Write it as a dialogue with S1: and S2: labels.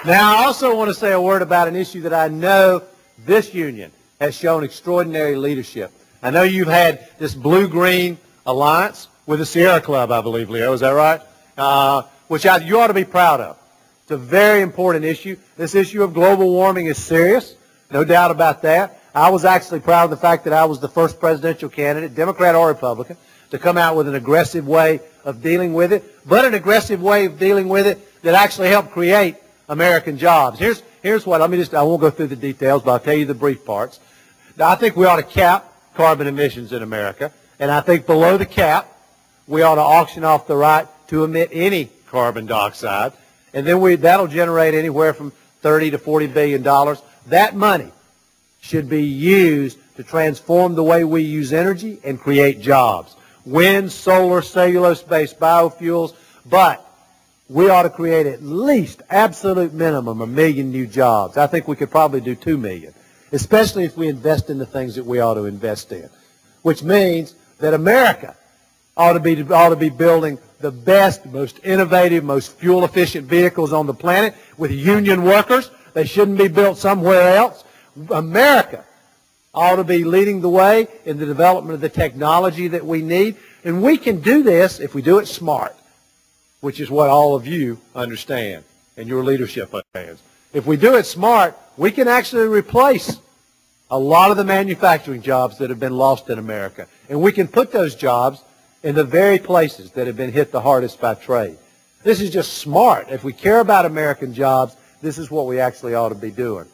S1: Now, I also want to say a word about an issue that I know this union has shown extraordinary leadership. I know you've had this blue-green alliance with the Sierra Club, I believe, Leo. Is that right? Which you ought to be proud of. It's a very important issue. This issue of global warming is serious, no doubt about that. I was actually proud of the fact that I was the first presidential candidate, Democrat or Republican, to come out with an aggressive way of dealing with it, but an aggressive way of dealing with it that actually helped create American jobs. Here's what, I won't go through the details, but I'll tell you the brief parts. Now, I think we ought to cap carbon emissions in America, and I think below the cap, we ought to auction off the right to emit any carbon dioxide, and then that'll generate anywhere from $30 to $40 billion. That money should be used to transform the way we use energy and create jobs. Wind, solar, cellulose-based biofuels, but we ought to create at least, absolute minimum, 1 million new jobs. I think we could probably do 2 million, especially if we invest in the things that we ought to invest in, which means that America ought to be building the best, most innovative, most fuel-efficient vehicles on the planet with union workers. They shouldn't be built somewhere else. America ought to be leading the way in the development of the technology that we need. And we can do this if we do it smart, which is what all of you understand and your leadership understands. If we do it smart, we can actually replace a lot of the manufacturing jobs that have been lost in America. And we can put those jobs in the very places that have been hit the hardest by trade. This is just smart. If we care about American jobs, this is what we actually ought to be doing.